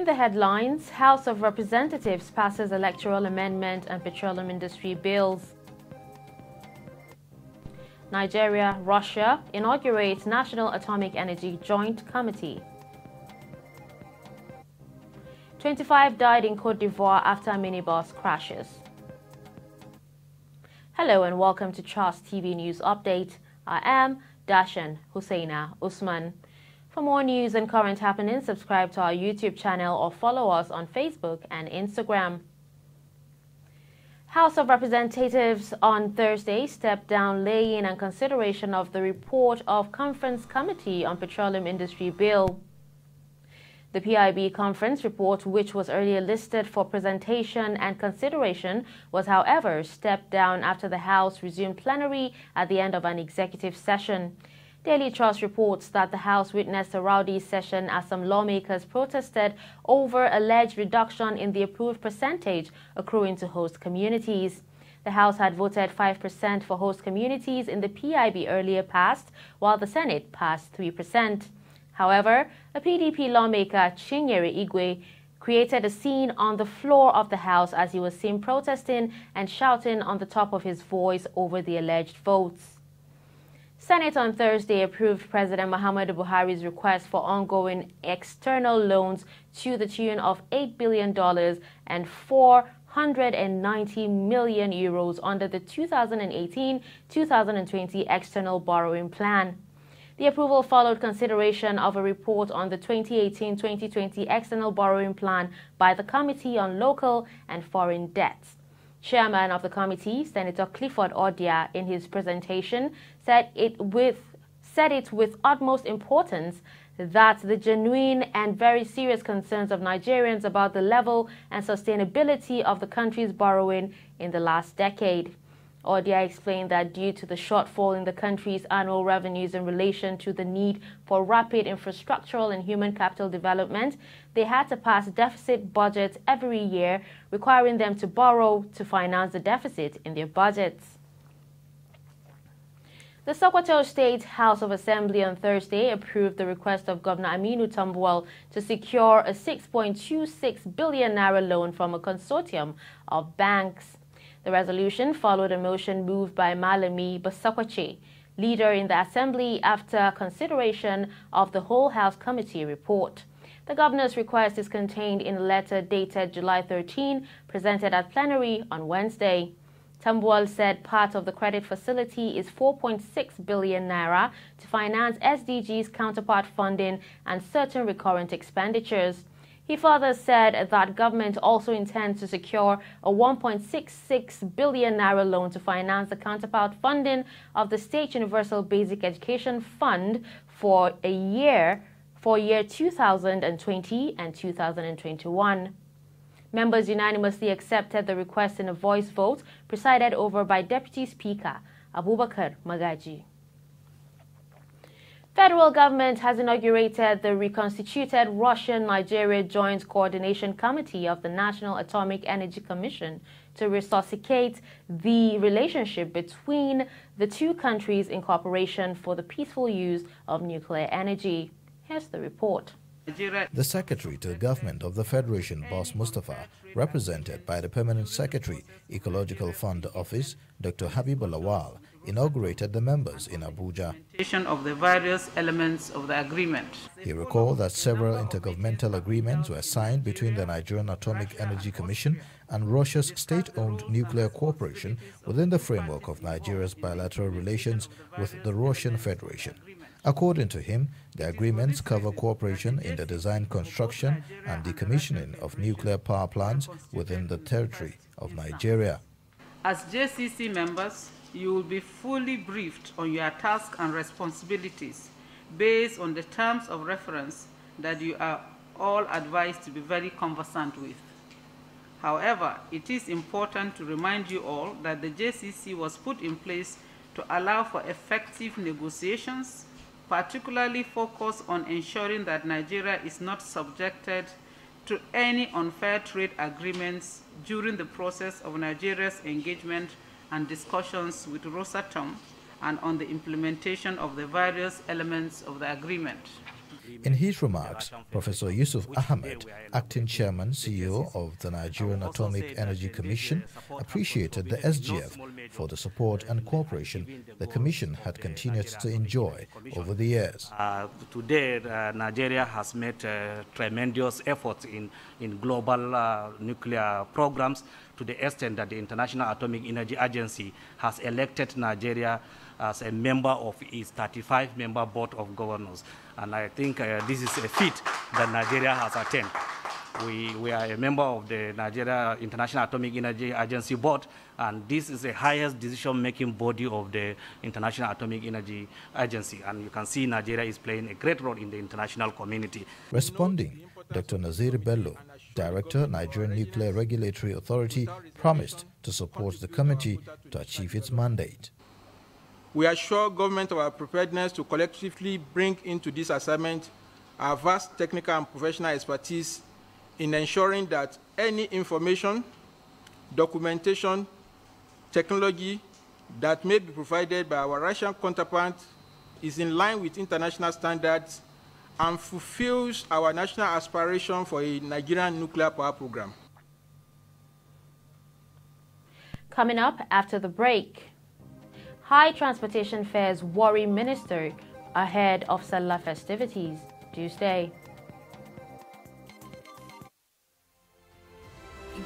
the headlines, House of Representatives passes electoral amendment and petroleum industry bills. Nigeria, Russia inaugurates National Atomic Energy Joint Committee. 25 died in Côte d'Ivoire after minibus crashes. Hello and welcome to Trust TV News Update. I am Dashan Husseina Usman. For more news and current happenings, subscribe to our YouTube channel or follow us on Facebook and Instagram. House of Representatives on Thursday stepped down laying and consideration of the report of Conference Committee on Petroleum Industry Bill. The PIB conference report, which was earlier listed for presentation and consideration, was however stepped down after the House resumed plenary at the end of an executive session. Daily Trust reports that the House witnessed a rowdy session as some lawmakers protested over alleged reduction in the approved percentage accruing to host communities. The House had voted 5% for host communities in the PIB earlier passed, while the Senate passed 3%. However, a PDP lawmaker, Chinyere Igwe, created a scene on the floor of the House as he was seen protesting and shouting on the top of his voice over the alleged votes. Senate on Thursday approved President Muhammadu Buhari's request for ongoing external loans to the tune of $8 billion and 490 million euros under the 2018-2020 external borrowing plan. The approval followed consideration of a report on the 2018-2020 external borrowing plan by the Committee on Local and Foreign Debts. Chairman of the committee, Senator Clifford Odia, in his presentation, said it with utmost importance that the genuine and very serious concerns of Nigerians about the level and sustainability of the country's borrowing in the last decade. Odia explained that due to the shortfall in the country's annual revenues in relation to the need for rapid infrastructural and human capital development, they had to pass deficit budgets every year, requiring them to borrow to finance the deficit in their budgets. The Sokoto State House of Assembly on Thursday approved the request of Governor Aminu Tambuwal to secure a 6.26 billion naira loan from a consortium of banks. The resolution followed a motion moved by Malami Basakwache, leader in the Assembly, after consideration of the whole House Committee report. The governor's request is contained in a letter dated July 13, presented at plenary on Wednesday. Tambuwal said part of the credit facility is 4.6 billion naira to finance SDG's counterpart funding and certain recurrent expenditures. He further said that government also intends to secure a 1.66 billion naira loan to finance the counterpart funding of the State Universal Basic Education Fund for year 2020 and 2021. Members unanimously accepted the request in a voice vote presided over by Deputy Speaker Abubakar Magaji. Federal government has inaugurated the reconstituted Russian-Nigeria Joint Coordination Committee of the National Atomic Energy Commission to resuscitate the relationship between the two countries in cooperation for the peaceful use of nuclear energy. Here's the report. The Secretary to the Government of the Federation, Boss Mustafa, represented by the Permanent Secretary, Ecological Fund Office, Dr. Habib Lawal, inaugurated the members in Abuja. Of the various elements of the agreement. He recalled that several intergovernmental agreements were signed between the Nigerian Atomic Energy Commission and Russia's state-owned nuclear corporation within the framework of Nigeria's bilateral relations with the Russian Federation. According to him, the agreements cover cooperation in the design, construction and decommissioning of nuclear power plants within the territory of Nigeria. As JCC members, you will be fully briefed on your tasks and responsibilities based on the terms of reference that you are all advised to be very conversant with. However, it is important to remind you all that the JCC was put in place to allow for effective negotiations, particularly focused on ensuring that Nigeria is not subjected to any unfair trade agreements during the process of Nigeria's engagement and discussions with Rosatom and on the implementation of the various elements of the agreement. In his remarks, Professor Yusuf Ahmed, acting chairman CEO of the Nigerian Atomic Energy Commission, appreciated the SGF for the support and cooperation the Commission had continued to enjoy over the years. Today, Nigeria has made tremendous efforts in global nuclear programs, to the extent that the International Atomic Energy Agency has elected Nigeria as a member of its 35-member board of governors. And I think this is a feat that Nigeria has attained. We are a member of the Nigeria International Atomic Energy Agency board, and this is the highest decision-making body of the International Atomic Energy Agency. And you can see Nigeria is playing a great role in the international community. Responding, Dr. Nazir Bello, Director, Nigerian Nuclear Regulatory Authority, promised to support the committee to achieve its mandate. We assure government of our preparedness to collectively bring into this assignment our vast technical and professional expertise in ensuring that any information, documentation, technology that may be provided by our Russian counterpart is in line with international standards and fulfills our national aspiration for a Nigerian nuclear power program. Coming up after the break, high transportation fares worry minister ahead of Salah festivities. Do stay.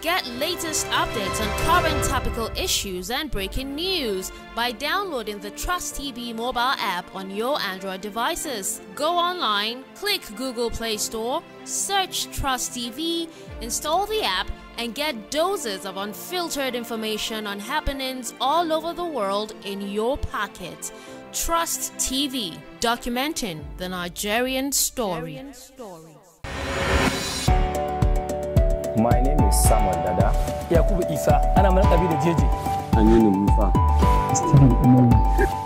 Get latest updates on current topical issues and breaking news by downloading the Trust TV mobile app on your Android devices. Go online, click Google Play Store, search Trust TV, install the app, and get doses of unfiltered information on happenings all over the world in your pocket. Trust TV, documenting the Nigerian story. My name is Samuel Dada. Yakubu Isa, ana mana kabila jeje. Anyini Mufa.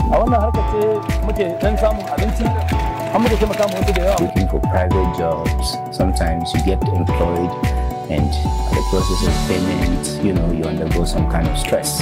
A wannan harkar ce muke dan samun abinci, an muke taimaka mu wasu da yawa. Looking for private jobs. Sometimes you get employed and the process of payment, you undergo some kind of stress.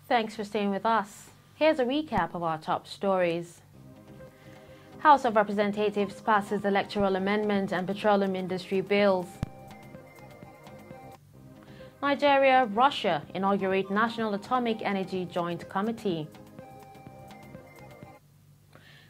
Thanks for staying with us. Here's a recap of our top stories. House of Representatives passes electoral amendment and petroleum industry bills. Nigeria, Russia inaugurate National Atomic Energy Joint Committee.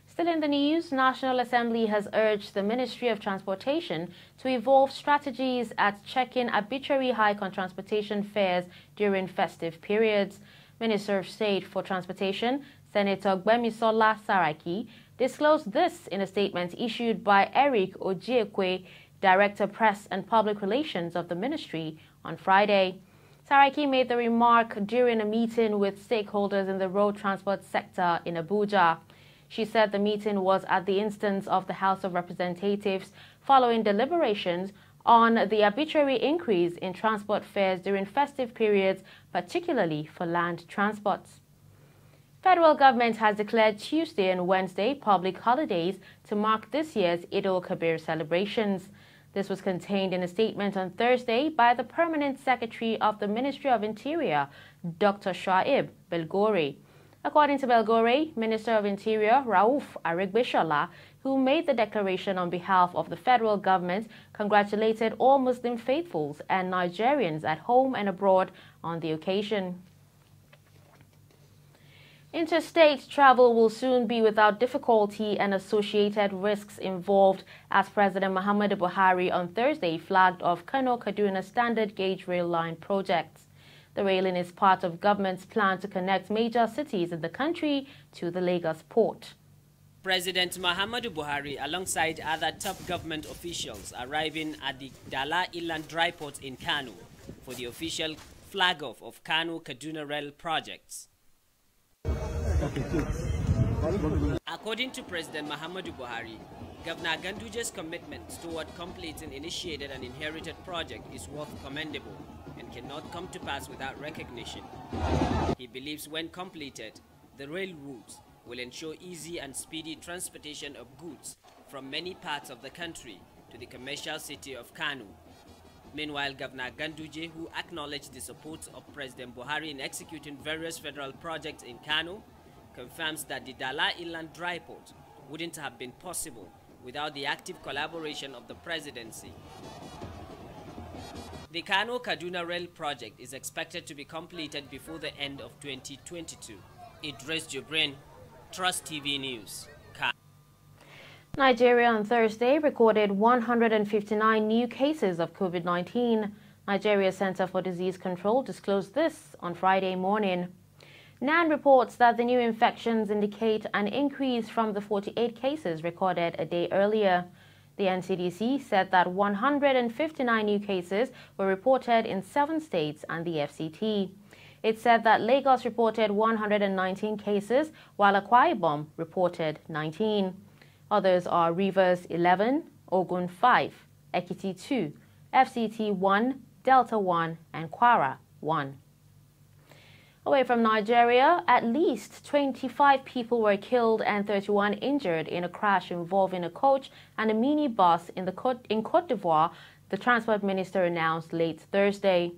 Still in the news, National Assembly has urged the Ministry of Transportation to evolve strategies at checking arbitrary hike on transportation fares during festive periods. Minister of State for Transportation, Senator Gbemisola Saraki, disclosed this in a statement issued by Eric Ojiekwe, Director Press and Public Relations of the Ministry, on Friday. Saraki made the remark during a meeting with stakeholders in the road transport sector in Abuja. She said the meeting was at the instance of the House of Representatives following deliberations on the arbitrary increase in transport fares during festive periods, particularly for land transports. Federal government has declared Tuesday and Wednesday public holidays to mark this year's Eid al-Kabir celebrations. This was contained in a statement on Thursday by the Permanent Secretary of the Ministry of Interior, Dr. Shoaib Belgore. According to Belgore, Minister of Interior Rauf Aregbesola, who made the declaration on behalf of the federal government, congratulated all Muslim faithfuls and Nigerians at home and abroad on the occasion. Interstate travel will soon be without difficulty and associated risks involved, as President Muhammadu Buhari on Thursday flagged off Kano Kaduna standard gauge rail line projects. The railing is part of government's plan to connect major cities in the country to the Lagos port. President Muhammadu Buhari, alongside other top government officials, arriving at the Dala Inland Dry Port in Kano for the official flag-off of Kano Kaduna rail projects. According to President Muhammadu Buhari, Governor Ganduje's commitment toward completing initiated and inherited project is worth commendable and cannot come to pass without recognition. He believes when completed, the rail routes will ensure easy and speedy transportation of goods from many parts of the country to the commercial city of Kano. Meanwhile, Governor Ganduje, who acknowledged the support of President Buhari in executing various federal projects in Kano, confirms that the Dala Inland Dry Port wouldn't have been possible without the active collaboration of the presidency. The Kano Kaduna Rail project is expected to be completed before the end of 2022. Idris Jibrin, Trust TV News. Nigeria on Thursday recorded 159 new cases of COVID-19. Nigeria Center for Disease Control disclosed this on Friday morning. NAN reports that the new infections indicate an increase from the 48 cases recorded a day earlier. The NCDC said that 159 new cases were reported in 7 states and the FCT. It said that Lagos reported 119 cases, while Akwa Ibom reported 19. Others are Rivers 11, Ogun 5, Ekiti 2, FCT 1, Delta 1, and Kwara 1. Away from Nigeria, at least 25 people were killed and 31 injured in a crash involving a coach and a minibus in Côte d'Ivoire, the transport minister announced late Thursday.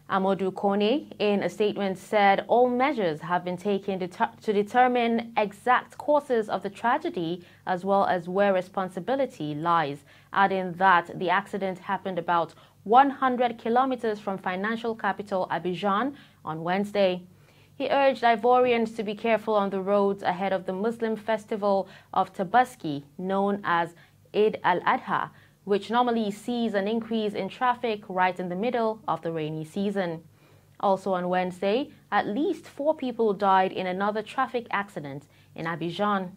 Amadou Kone, in a statement, said all measures have been taken to determine exact causes of the tragedy as well as where responsibility lies, adding that the accident happened about 100 kilometers from financial capital Abidjan on Wednesday. He urged Ivorians to be careful on the roads ahead of the Muslim festival of Tabaski, known as Eid al-Adha, which normally sees an increase in traffic right in the middle of the rainy season. Also on Wednesday, at least 4 people died in another traffic accident in Abidjan.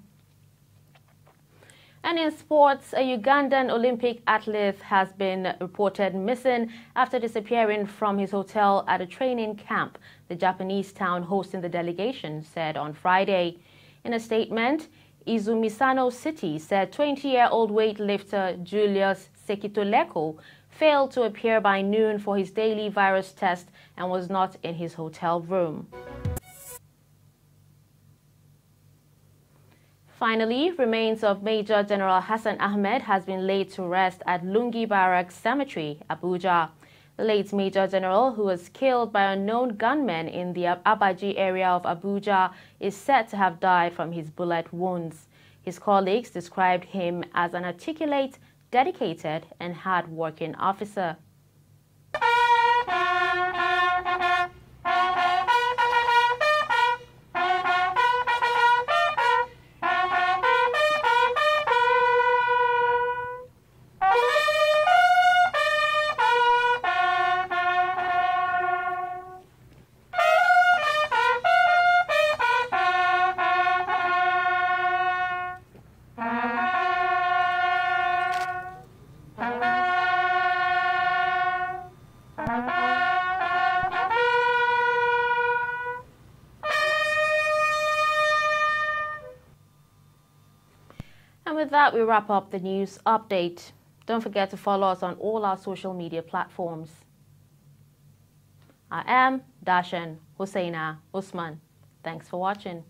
And in sports, a Ugandan Olympic athlete has been reported missing after disappearing from his hotel at a training camp, the Japanese town hosting the delegation said on Friday. In a statement, Izumisano City said 20-year-old weightlifter Julius Sekitoleko failed to appear by noon for his daily virus test and was not in his hotel room. Finally, remains of Major General Hassan Ahmed has been laid to rest at Lungi Barracks Cemetery, Abuja. The late Major General, who was killed by unknown gunmen in the Abaji area of Abuja, is said to have died from his bullet wounds. His colleagues described him as an articulate, dedicated, and hard-working officer. with that, we wrap up the news update. Don't forget to follow us on all our social media platforms. I am Dashan Husseina Usman. Thanks for watching.